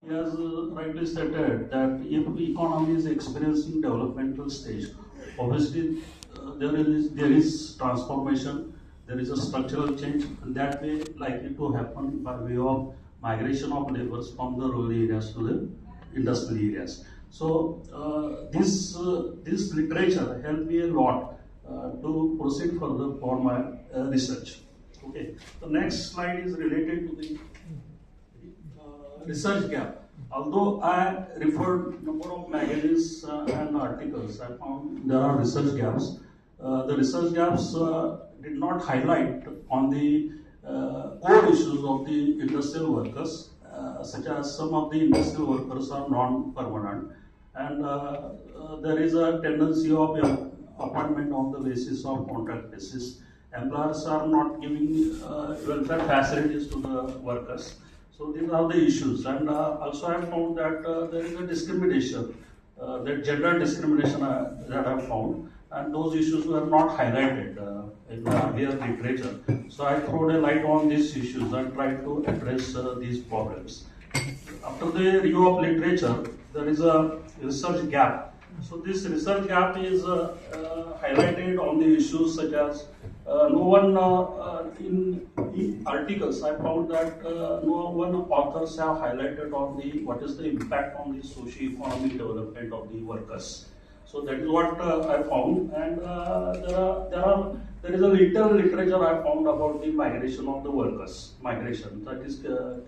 He has rightly stated that if economy is experiencing developmental stage, obviously there is transformation, there is a structural change, and that way likely to happen by way of migration of laborers from the rural areas to the industrial areas. So this literature helped me a lot to proceed further for my research. Okay, the next slide is related to the research gap. Although I referred number of magazines and articles, I found there are research gaps. The research gaps did not highlight on the core issues of the industrial workers, such as some of the industrial workers are non-permanent, and there is a tendency of appointment on the basis of contract basis. Employers are not giving welfare facilities to the workers. So these are the issues, and also I found that there is a discrimination, that gender discrimination that I found, and those issues were not highlighted in the earlier literature. So I threw a light on these issues and tried to address these problems. After the review of literature, there is a research gap. So this research gap is highlighted on the issues such as no one in articles. I found that no one authors have highlighted on the what is the impact on the socio-economic development of the workers. So that is what I found, and there is a little literature I found about the migration of the workers, migration that is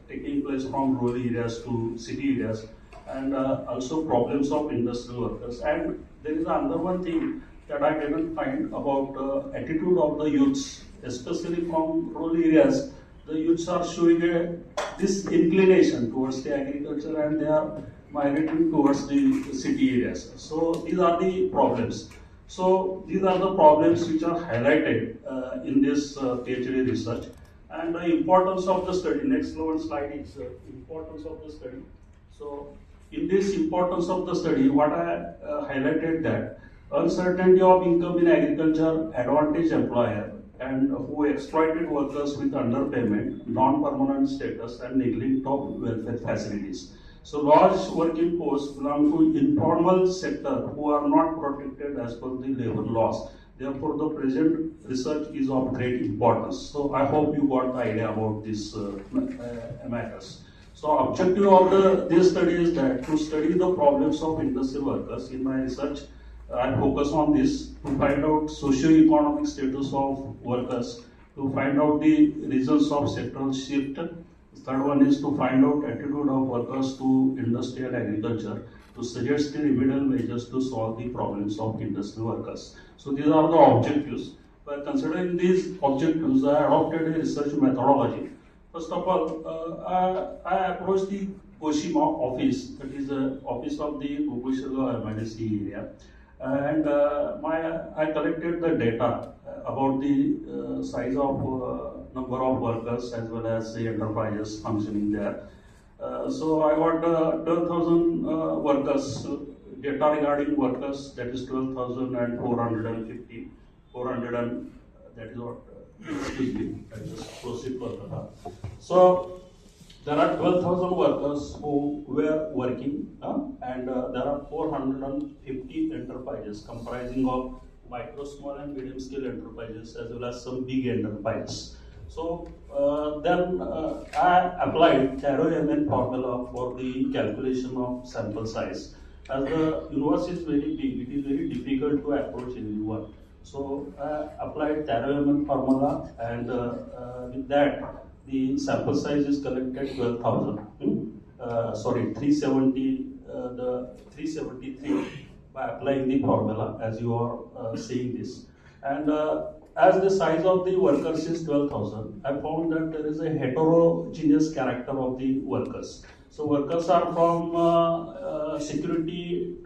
taking place from rural areas to city areas, and also problems of industrial workers. And there is another one thing that I didn't find about attitude of the youths, especially from rural areas. The youths are showing this inclination towards the agriculture, and they are migrating towards the city areas. So these are the problems. So these are the problems which are highlighted in this PhD research, and the importance of the study. Next slide is importance of the study. So in this importance of the study, what I highlighted that uncertainty of income in agriculture, advantage employer, and who exploited workers with underpayment, non-permanent status, and neglect of welfare facilities. So large working force belong to informal sector who are not protected as per the labor laws. Therefore, the present research is of great importance. So I hope you got the idea about this matters. So objective of this study is that to study the problems of industrial workers. In my research, I focus on this to find out socio-economic status of workers, to find out the reasons of sectoral shift. Third one is to find out attitude of workers to industry and agriculture, to suggest the remedial measures to solve the problems of industrial workers. So these are the objectives. By considering these objectives, I adopted a research methodology. First of all, I approached the Koshima office, that is the office of the Fukushima MNC area, and I collected the data about the size of number of workers as well as the enterprises functioning there. So I got 12,000 workers, data regarding workers, that is 12,450, 400 and that is what, excuse me, I just proceed further. So there are 12,000 workers who were working, and there are 450 enterprises comprising of micro, small, and medium scale enterprises as well as some big enterprises. So then I applied Taro-MN formula for the calculation of sample size. As the universe is very big, it is very difficult to approach everyone. So I applied Taro-MN formula, and with that, the sample size is collected 12,000. Sorry, 370. The 373 by applying the formula, as you are seeing this, and as the size of the workers is 12,000, I found that there is a heterogeneous character of the workers. So workers are from security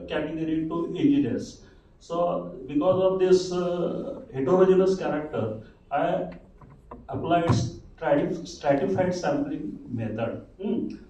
category to engineers. So because of this heterogeneous character, I applied stratified sampling method,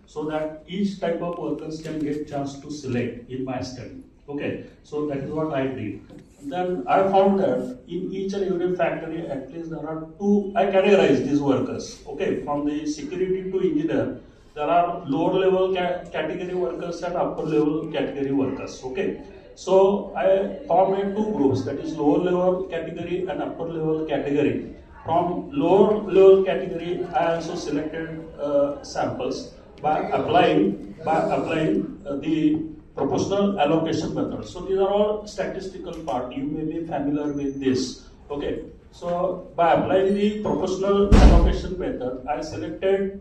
so that each type of workers can get chance to select in my study. Okay, so that is what I did. Then I found that in each and every factory, at least there are two. I categorize these workers. Okay, from the security to engineer, there are lower level category workers and upper level category workers. Okay, so I formed in two groups, that is lower level category and upper level category. From lower level category, I also selected samples by applying the proportional allocation method. So these are all statistical part. You may be familiar with this. Okay. So by applying the proportional allocation method, I selected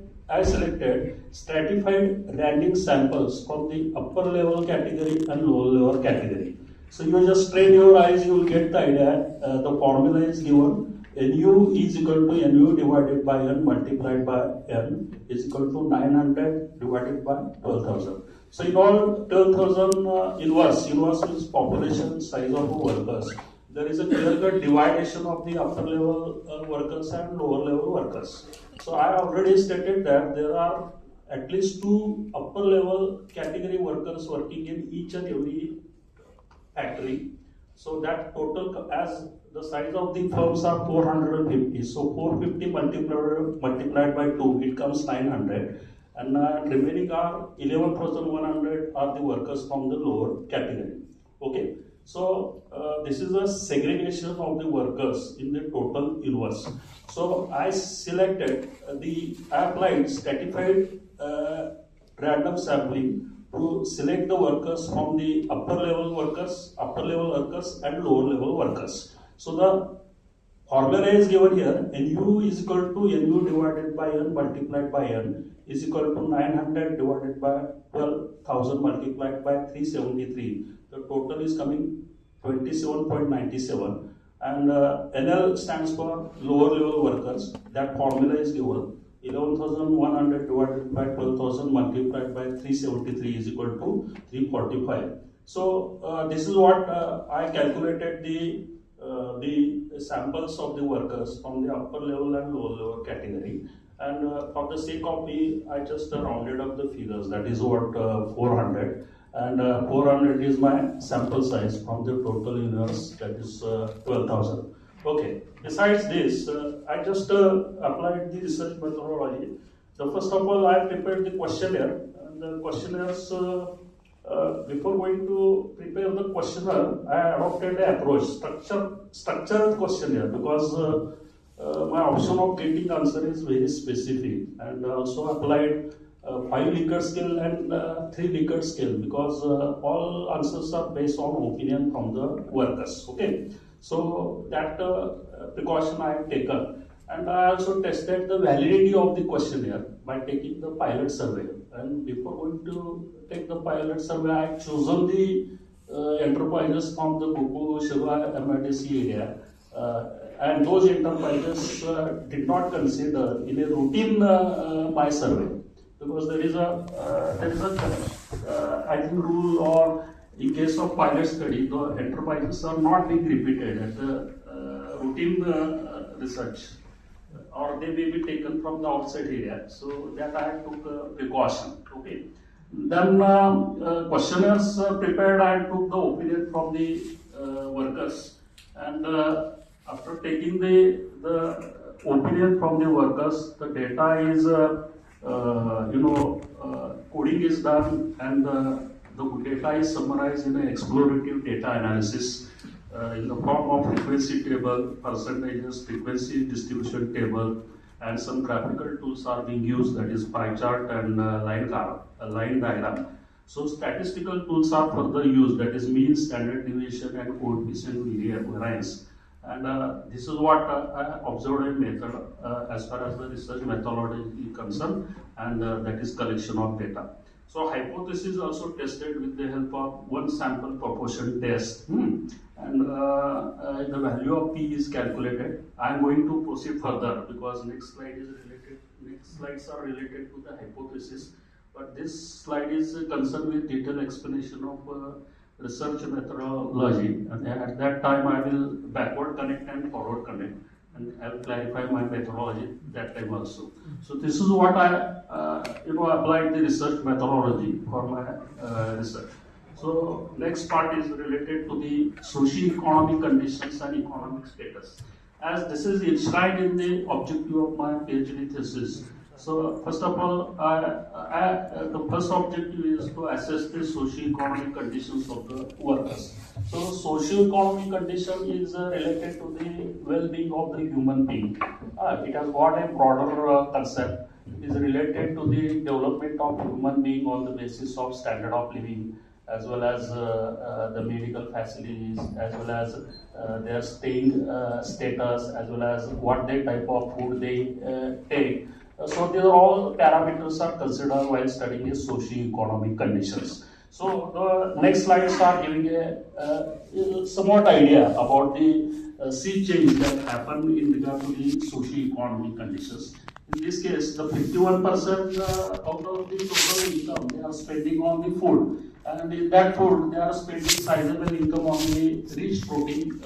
stratified random samples from the upper level category and lower level category. So you just strain your eyes, you will get the idea. The formula is given. Nu is equal to Nu divided by N multiplied by N is equal to 900 divided by 12,000. So in all 12,000 inverse is population size of workers. There is a clear-cut dividation of the upper level workers and lower level workers. So I already stated that there are at least two upper level category workers working in each and every factory. So that total, as the size of the firms are 450, so 450 multiplied by 2, it comes 900, and remaining are 11,100 are the workers from the lower category. Okay, so this is a segregation of the workers in the total inverse. So I selected I applied stratified random sampling to select the workers from the upper level workers and lower level workers. So the formula is given here. Nu is equal to Nu divided by N multiplied by N is equal to 900 divided by 12,000 multiplied by 373. The total is coming 27.97, and NL stands for lower level workers. That formula is given. 11,100 divided by 12,000 multiplied by 373 is equal to 345. So this is what I calculated the samples of the workers from the upper level and lower level category. And for the sake of I just rounded up the figures. That is what 400. And 400 is my sample size from the total universe, that is 12,000. Okay, besides this, I just applied the research methodology. So first of all, I prepared the questionnaire. And the questionnaires, before going to prepare the questionnaire, I adopted an approach, structured questionnaire, because my option of getting answer is very specific, and also applied 5 Likert scale and 3 Likert scale, because all answers are based on opinion from the workers. Okay, so that precaution I have taken, and I also tested the validity of the questionnaire by taking the pilot survey. And before going to take the pilot survey, I have chosen the enterprises from the Bupu, Shiva, MIDC area, and those enterprises did not consider in a routine my survey, because there is a I think rule, or in case of pilot study, the enterprises are not being repeated at the routine research, or they may be taken from the outside area. So that I took a precaution. Okay. Then questionnaires prepared, I took the opinion from the workers, and after taking the opinion from the workers, the data is coding is done, and the data is summarized in an explorative data analysis in the form of frequency table, percentages, frequency distribution table, and some graphical tools are being used, that is pie chart and line diagram. So statistical tools are further used, that is mean, standard deviation, and coefficient variance. And this is what I observed a method as far as the research methodology is concerned, and that is collection of data. So hypothesis also tested with the help of one sample proportion test, and the value of P is calculated. I am going to proceed further, because next slides are related to the hypothesis, but this slide is concerned with detailed explanation of research methodology, and at that time I will backward connect and forward connect, and I will clarify my methodology that time also. So this is what I applied the research methodology for my research. So next part is related to the socio-economic conditions and economic status. As this is enshrined in the objective of my PhD thesis, So first of all, the first objective is to assess the socio-economic conditions of the workers. So socio-economic condition is related to the well-being of the human being. It has got a broader concept. It is related to the development of human being on the basis of standard of living, as well as the medical facilities, as well as their staying status, as well as what they type of food they take. So these are all parameters are considered while studying the socio-economic conditions. So the next slides are giving a somewhat idea about the sea change that happened in regard to the socio-economic conditions. In this case, the 51% out of the total income they are spending on the food, and in that food they are spending sizable income on the rich protein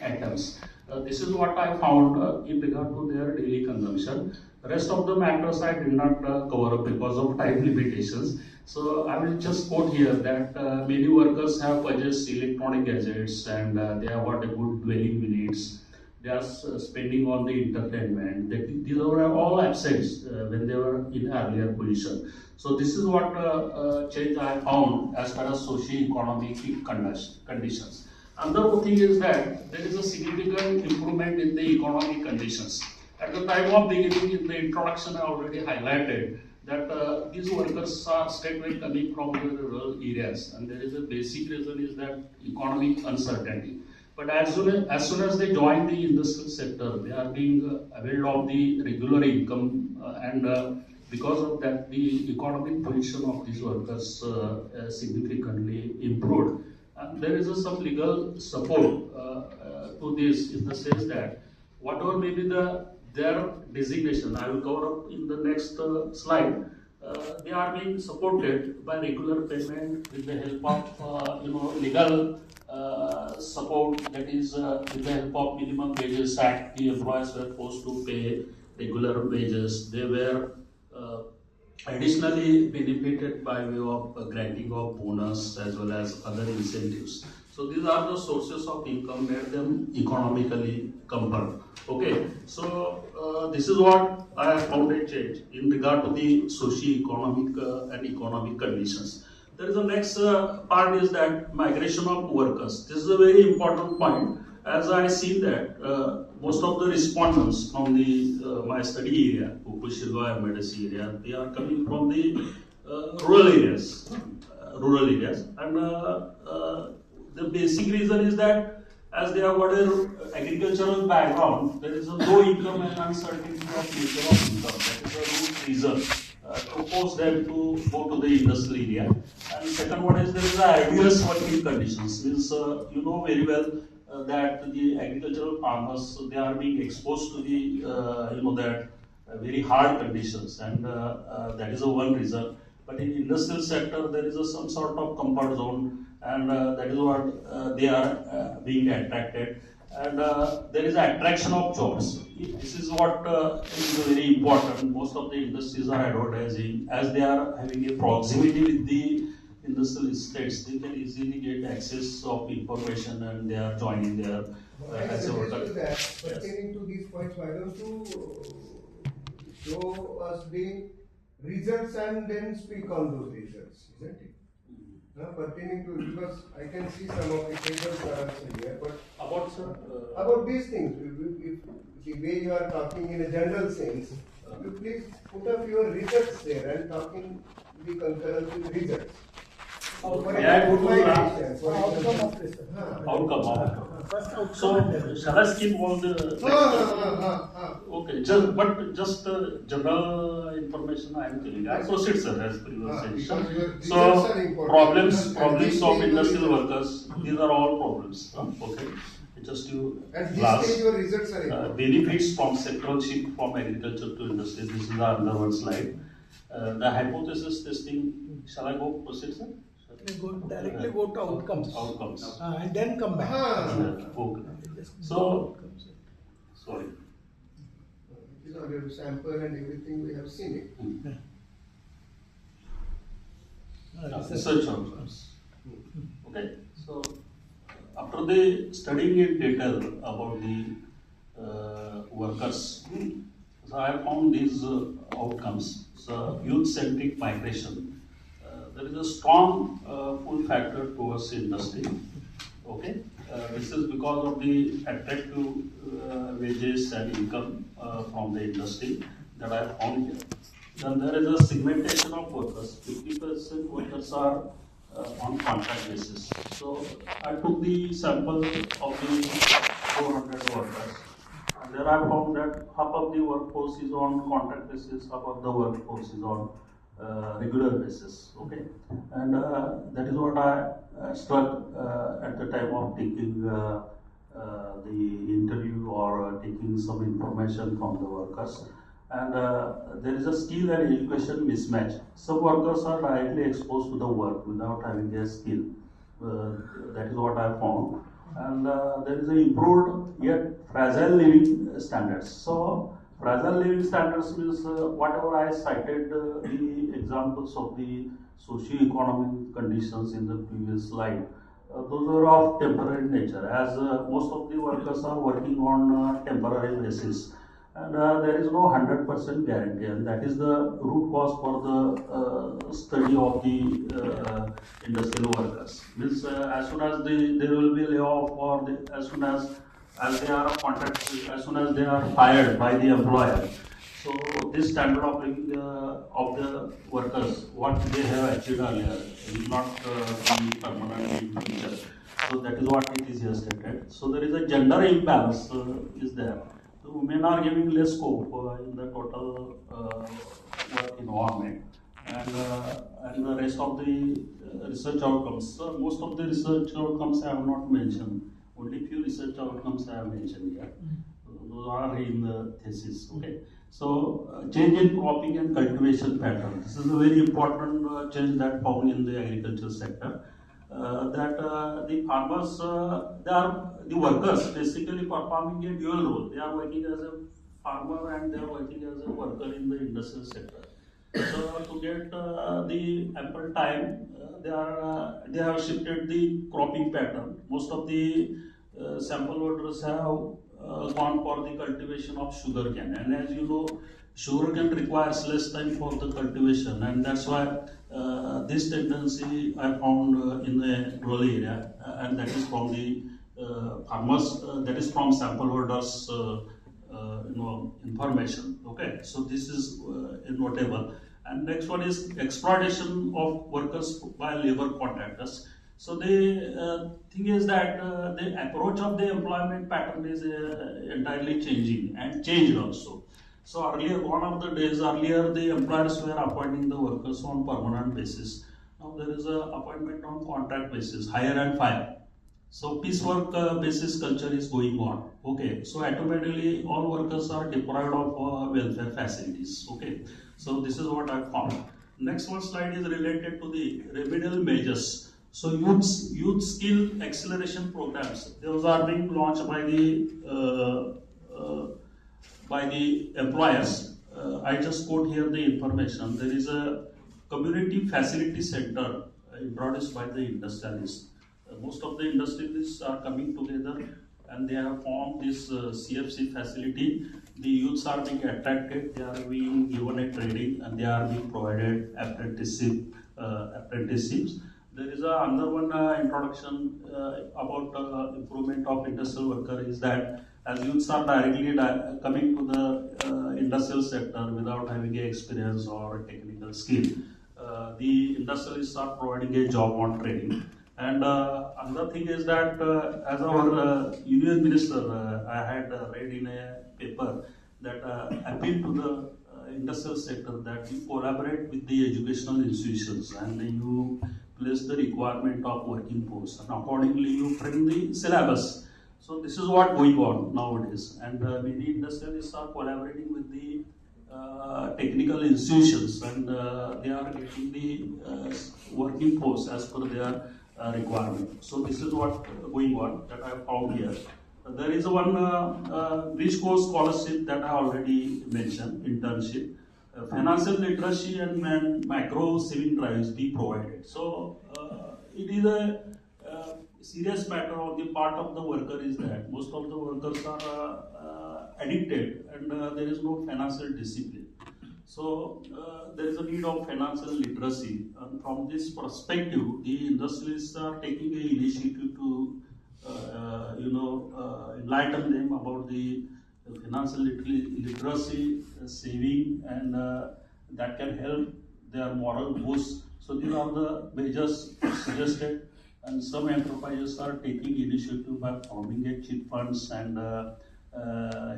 items. This is what I found in regard to their daily consumption. The rest of the matters I did not cover up because of time limitations. So I will just quote here that many workers have purchased electronic gadgets, and they have got a good dwelling units. They are spending on the entertainment. These are all absent when they were in earlier position. So this is what change I found as far as socio-economic conditions. Another thing is that there is a significant improvement in the economic conditions. At the time of beginning, in the introduction, I already highlighted that these workers are straightway coming from the rural areas, and there is a basic reason is that economic uncertainty. But as soon as they join the industrial sector, they are being availed of the regular income, and because of that, the economic position of these workers significantly improved. And there is some legal support to this in the sense that whatever may be their designation, I will cover up in the next slide. They are being supported by regular payment with the help of legal support, that is with the help of minimum wages act. The employees were forced to pay regular wages. They were additionally benefited by way of granting of bonus as well as other incentives. So these are the sources of income made them economically comfort. Okay, so this is what I have found a change in regard to the socio-economic and economic conditions. There is a next part is that migration of workers. This is a very important point, as I see that most of the respondents from the my study area, Fukushima and Medici area, they are coming from the rural areas, and the basic reason is that as they have got an agricultural background, there is a low income and uncertainty of nature of income. That is a root reason to force them to go to the industrial area. And second one is there is adverse working conditions. Means you know very well that the agricultural farmers they are being exposed to the that very hard conditions, and that is a one reason. But in industrial sector there is some sort of comfort zone, and that is what they are being attracted, and there is attraction of jobs. This is what is very important. Most of the industries are advertising as they are having a proximity with the industrial estates. They can easily get access of information, and they are joining there as a worker. Pertaining to these points, why don't you show us the results and then speak on those results, isn't it? Pertaining to, because I can see some of the tables are also here, but About sir, about these things, if the way you are talking in a general sense, you please put up your results there and talking the concurrence with results. outcome. So shall I skip all the? Okay, just general information I am telling. I proceed, sir, as per your suggestion. So problems of industrial workers. These are all problems. Okay, just you. And these your results are benefits from sectoral shift from agriculture to industry. This is the other one slide. The hypothesis testing. Shall I go proceed, sir? Directly go to outcomes. And then come back. Okay. So, sorry. These are your sample and everything, we have seen it. Research outcomes. Okay. So, after the studying in detail about the workers, So I have found these outcomes. So youth-centric migration. There is a strong pull factor towards the industry. Okay, this is because of the attractive wages and income from the industry that I have found here. Then there is a segmentation of workers. 50% workers are on contract basis. So I took the sample of the 400 workers. And there I found that half of the workforce is on contract basis, half of the workforce is on regular basis. Okay, and that is what I struck at the time of taking the interview or taking some information from the workers. And there is a skill and education mismatch. Some workers are directly exposed to the work without having a skill. That is what I found. And there is a improved yet fragile living standards. So fragile living standards means whatever I cited the examples of the socio-economic conditions in the previous slide. Those are of temporary nature, as most of the workers are working on temporary basis. And there is no 100% guarantee, and that is the root cause for the study of the industrial workers. Means as soon as there will be layoff, or as soon as they are contracted, as soon as they are fired by the employer. So this standard of living of the workers, what they have achieved earlier, will not be permanent in future. So that is what it is here stated. So there is a gender imbalance is there. So women are giving less scope in the total work environment, and the rest of the research outcomes. Most of the research outcomes I have not mentioned. Only few research outcomes I have mentioned here. Those are in the thesis. Okay. So change in cropping and cultivation pattern. This is a very important change that found in the agriculture sector. That the farmers, they are the workers basically performing a dual role. They are working as a farmer and they are working as a worker in the industrial sector. So to get the ample time, they have shifted the cropping pattern. Most of the sample voters have gone for the cultivation of sugarcane, and as you know, sugarcane requires less time for the cultivation, and that's why this tendency I found in the rural area, and that is from the farmers, that is from sample holders information. Okay, so this is notable. And next one is exploitation of workers by labor contractors. So the thing is that the approach of the employment pattern is entirely changing and changed also. So earlier, one of the days earlier, the employers were appointing the workers on permanent basis. Now there is a appointment on contract basis, hire and fire. So piecework basis culture is going on. Okay, so automatically all workers are deprived of welfare facilities. Okay, so this is what I found. Next one slide is related to the remedial measures. So youth skill acceleration programs. Those are being launched by the employers. I just quote here the information. There is a community facility center introduced by the industrialists. Most of the industries are coming together and they have formed this CFC facility. The youths are being attracted, they are being given a training, and they are being provided apprenticeships. There is another one introduction about improvement of industrial worker is that as youths are directly coming to the industrial sector without having a experience or a technical skill, the industrialists are providing a job on training. And another thing is that as our union minister, I had read in a paper that appeal to the industrial sector that you collaborate with the educational institutions and you place the requirement of working force, and accordingly you frame the syllabus. So this is what going on nowadays, and many industrialists are collaborating with the technical institutions, and they are getting the working force as per their requirement. So this is what going on that I have found here. There is one bridge course scholarship that I already mentioned, internship. Financial literacy and micro saving drives be provided. So it is a serious matter on the part of the worker is that most of the workers are addicted and there is no financial discipline. So there is a need of financial literacy, and from this perspective, the industrialists are taking an initiative to enlighten them about the financial literacy, saving, and that can help their moral boost. So these are the measures suggested, and some enterprises are taking initiative by forming a chit funds and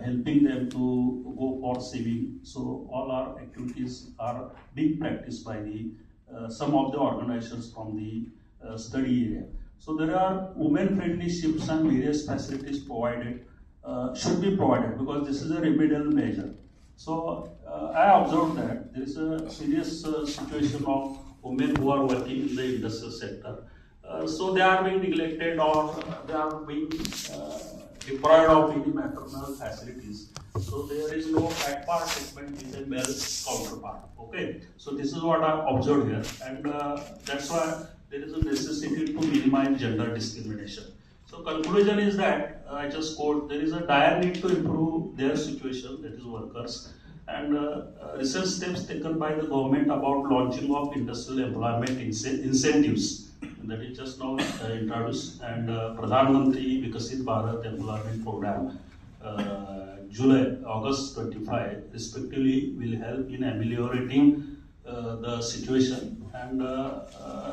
helping them to go for saving. So all our activities are being practiced by the some of the organizations from the study area. So there are women-friendly ships and various facilities provided, should be provided because this is a remedial measure. So I observed that there is a serious situation of women who are working in the industrial sector. So they are being neglected or they are being deprived of any maternal facilities. So there is no at-part treatment in the male counterpart. Okay, so this is what I observed here, and that's why there is a necessity to minimize gender discrimination. So conclusion is that I just quote: there is a dire need to improve their situation, that is workers, and recent steps taken by the government about launching of industrial employment incentives that is just now introduced, and Pradhan Mantri Vikasit Bharat Employment Program, August 25 respectively, will help in ameliorating the situation, and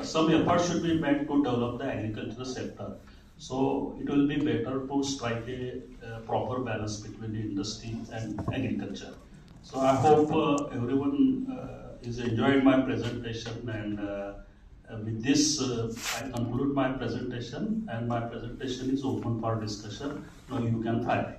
some effort should be made to develop the agricultural sector. So it will be better to strike a proper balance between the industry and agriculture. So I hope everyone is enjoyed my presentation, and with this I conclude my presentation, and my presentation is open for discussion. Now you can fire.